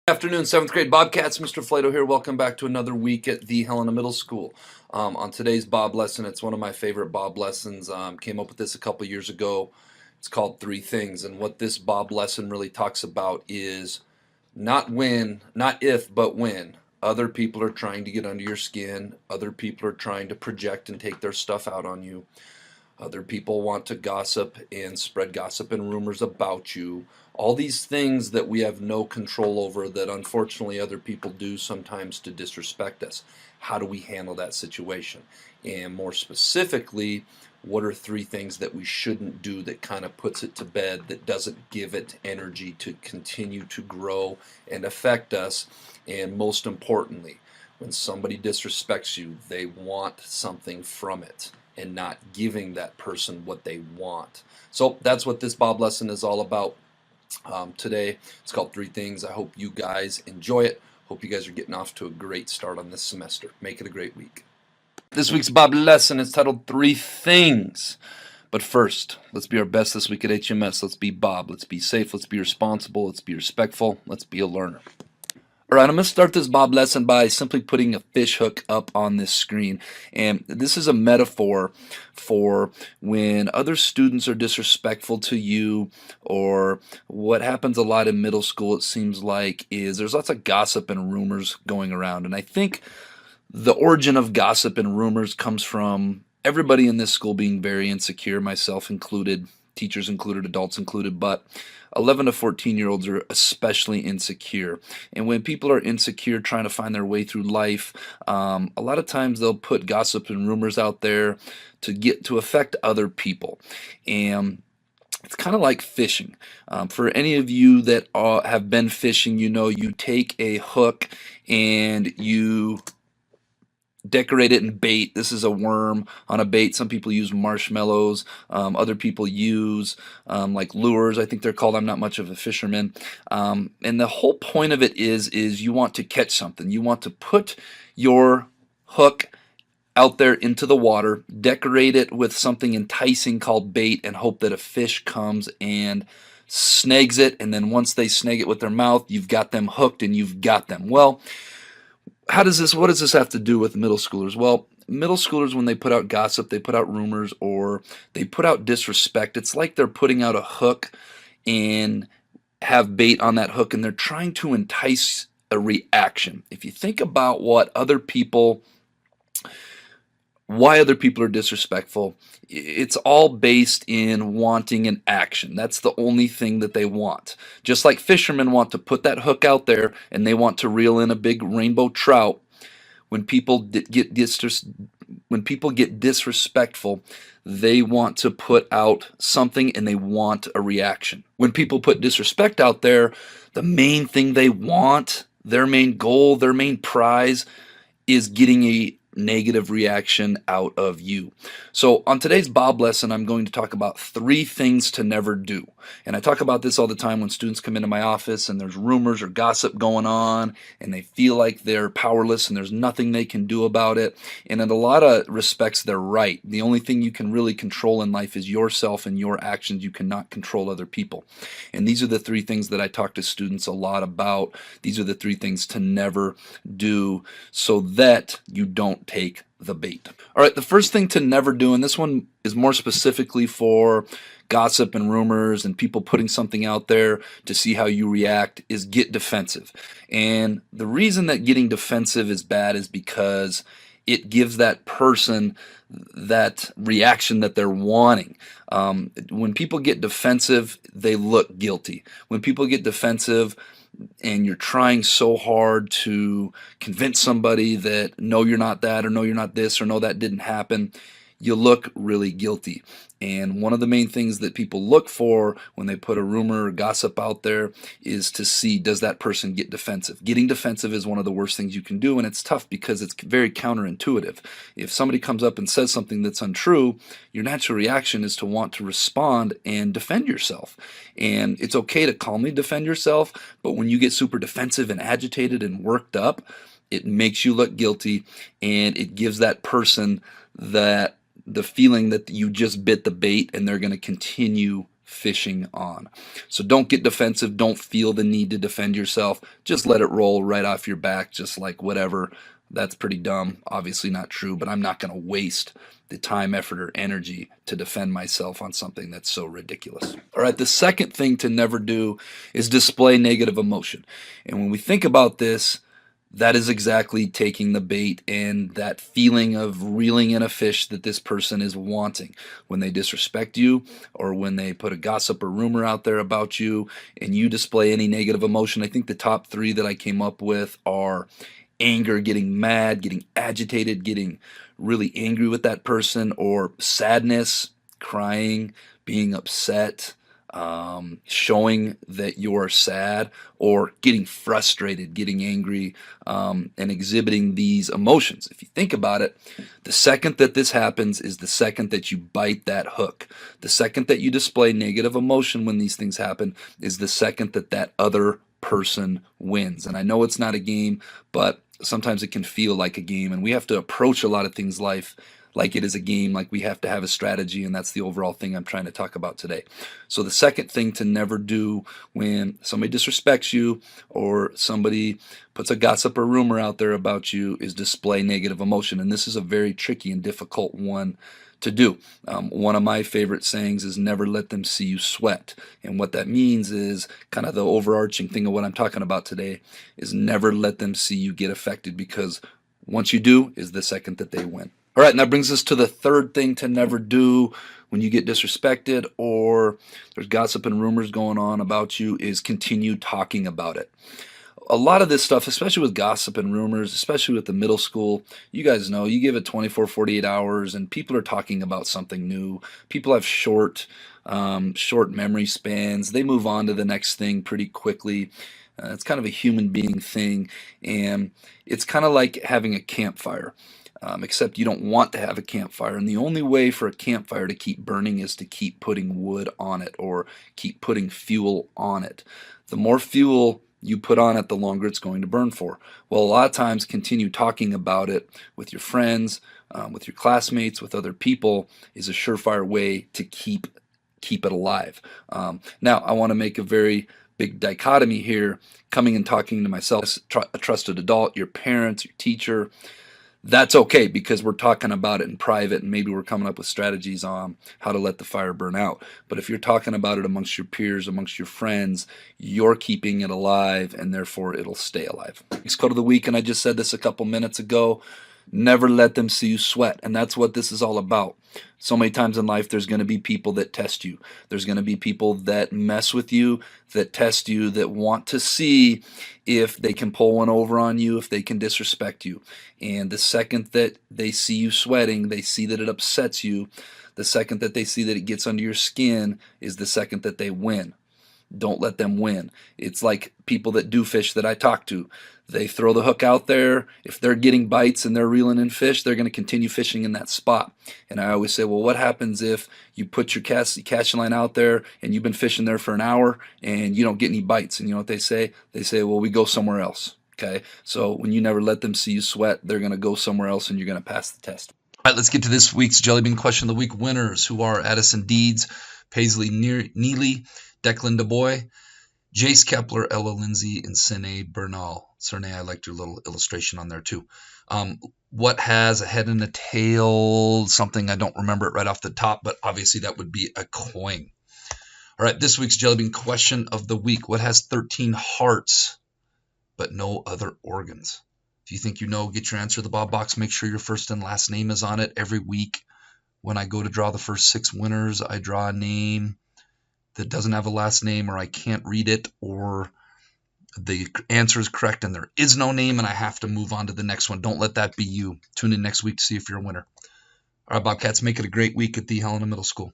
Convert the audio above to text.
Afternoon, 7th grade Bobcats. Mr. Flato here. Welcome back to another week at the Helena Middle School. On today's Bob lesson, it's one of my favorite Bob lessons. Came up with this a couple years ago. It's called Three Things, and what this Bob lesson really talks about is not when, not if, but when other people are trying to get under your skin, other people are trying to project and take their stuff out on you. Other people want to gossip and spread gossip and rumors about you. All these things that we have no control over that unfortunately other people do sometimes to disrespect us. How do we handle that situation? And more specifically, what are three things that we shouldn't do that kind of puts it to bed, that doesn't give it energy to continue to grow and affect us? And most importantly, when somebody disrespects you, they want something from it and not giving that person what they want. So that's what this Bob lesson is all about today. It's called Three Things. I hope you guys enjoy it. Hope you guys are getting off to a great start on this semester. Make it a great week. This week's Bob lesson is titled Three Things. But first, let's be our best this week at HMS. Let's be Bob. Let's be safe. Let's be responsible. Let's be respectful. Let's be a learner. All right, I'm going to start this Bob lesson by simply putting a fish hook up on this screen. And this is a metaphor for when other students are disrespectful to you, or what happens a lot in middle school, it seems like, is there's lots of gossip and rumors going around. And I think the origin of gossip and rumors comes from everybody in this school being very insecure, myself included, teachers included, adults included, but 11 to 14-year-olds are especially insecure. And when people are insecure trying to find their way through life, a lot of times they'll put gossip and rumors out there to affect other people. And it's kind of like fishing. For any of you that have been fishing, you know you take a hook and you decorate it in bait. This is a worm on a bait. Some people use marshmallows. Other people use like lures, I think they're called. I'm not much of a fisherman. And the whole point of it is you want to catch something. You want to put your hook out there into the water, decorate it with something enticing called bait, and hope that a fish comes and snags it. And then once they snag it with their mouth, you've got them hooked and you've got them. Well, what does this have to do with middle schoolers? Well, middle schoolers, when they put out gossip, they put out rumors, or they put out disrespect, it's like they're putting out a hook and have bait on that hook, and they're trying to entice a reaction. If you think about why other people are disrespectful, it's all based in wanting an action. That's the only thing that they want. Just like fishermen want to put that hook out there and they want to reel in a big rainbow trout, when people get disrespectful, they want to put out something and they want a reaction. When people put disrespect out there, the main thing they want, their main goal, their main prize, is getting a negative reaction out of you. So on today's Bob lesson, I'm going to talk about three things to never do. And I talk about this all the time when students come into my office and there's rumors or gossip going on and they feel like they're powerless and there's nothing they can do about it. And in a lot of respects, they're right. The only thing you can really control in life is yourself and your actions. You cannot control other people. And these are the three things that I talk to students a lot about. These are the three things to never do so that you don't take the bait. All right, the first thing to never do, and this one is more specifically for gossip and rumors and people putting something out there to see how you react, is get defensive. And the reason that getting defensive is bad is because it gives that person that reaction that they're wanting. When people get defensive, they look guilty. When people get defensive, and you're trying so hard to convince somebody that no, you're not that, or no, you're not this, or no, that didn't happen, you look really guilty. And one of the main things that people look for when they put a rumor or gossip out there is to see, does that person get defensive? Getting defensive is one of the worst things you can do, and it's tough because it's very counterintuitive. If somebody comes up and says something that's untrue, your natural reaction is to want to respond and defend yourself. And it's okay to calmly defend yourself, but when you get super defensive and agitated and worked up, it makes you look guilty, and it gives that person the feeling that you just bit the bait and they're going to continue fishing on. So don't get defensive. Don't feel the need to defend yourself. Just let it roll right off your back, just like whatever. That's pretty dumb. Obviously not true, but I'm not going to waste the time, effort, or energy to defend myself on something that's so ridiculous. All right, the second thing to never do is display negative emotion. And when we think about this, that is exactly taking the bait and that feeling of reeling in a fish that this person is wanting. When they disrespect you or when they put a gossip or rumor out there about you and you display any negative emotion, I think the top three that I came up with are anger, getting mad, getting agitated, getting really angry with that person, or sadness, crying, being upset, showing that you're sad, or getting frustrated, getting angry, and exhibiting these emotions. If you think about it, the second that this happens is the second that you bite that hook. The second that you display negative emotion when these things happen is the second that that other person wins. And I know it's not a game, but sometimes it can feel like a game, and we have to approach a lot of things life like it is a game, like we have to have a strategy, and that's the overall thing I'm trying to talk about today. So the second thing to never do when somebody disrespects you or somebody puts a gossip or rumor out there about you is display negative emotion, and this is a very tricky and difficult one to do. One of my favorite sayings is never let them see you sweat. And what that means is kind of the overarching thing of what I'm talking about today is never let them see you get affected, because once you do is the second that they win. All right, and that brings us to the third thing to never do when you get disrespected or there's gossip and rumors going on about you is continue talking about it. A lot of this stuff, especially with gossip and rumors, especially with the middle school, you guys know, you give it 24, 48 hours and people are talking about something new. People have short memory spans. They move on to the next thing pretty quickly. It's kind of a human being thing, and it's kind of like having a campfire. Except you don't want to have a campfire, and the only way for a campfire to keep burning is to keep putting wood on it or keep putting fuel on it. The more fuel you put on it, the longer it's going to burn for. Well, a lot of times continue talking about it with your friends, with your classmates, with other people is a surefire way to keep it alive. Now, I want to make a very big dichotomy here, coming and talking to myself, a trusted adult, your parents, your teacher. That's okay, because we're talking about it in private and maybe we're coming up with strategies on how to let the fire burn out. But if you're talking about it amongst your peers, amongst your friends, you're keeping it alive and therefore it'll stay alive. Next quote of the week, and I just said this a couple minutes ago, never let them see you sweat. And that's what this is all about. So many times in life, there's going to be people that test you. There's going to be people that mess with you, that test you, that want to see if they can pull one over on you, if they can disrespect you. And the second that they see you sweating, they see that it upsets you. The second that they see that it gets under your skin is the second that they win. Don't let them win. It's like people that do fish that I talk to. They throw the hook out there. If they're getting bites and they're reeling in fish, they're going to continue fishing in that spot. And I always say, well, what happens if you put your casting line out there and you've been fishing there for an hour and you don't get any bites? And you know what they say? They say, well, we go somewhere else. Okay? So when you never let them see you sweat, they're going to go somewhere else and you're going to pass the test. All right, let's get to this week's Jelly Bean Question of the Week winners, who are Addison Deeds, Paisley Neely, Declan DeBoy, Jace Kepler, Ella Lindsay, and Sine Bernal. Sine, I liked your little illustration on there too. What has a head and a tail? Something I don't remember it right off the top, but obviously that would be a coin. All right, this week's Jelly Bean Question of the Week. What has 13 hearts but no other organs? If you think you know, get your answer to the Bob box. Make sure your first and last name is on it. Every week when I go to draw the first 6 winners, I draw a name that doesn't have a last name, or I can't read it, or the answer is correct and there is no name and I have to move on to the next one. Don't let that be you. Tune in next week to see if you're a winner. All right, Bobcats, make it a great week at the Helena Middle School.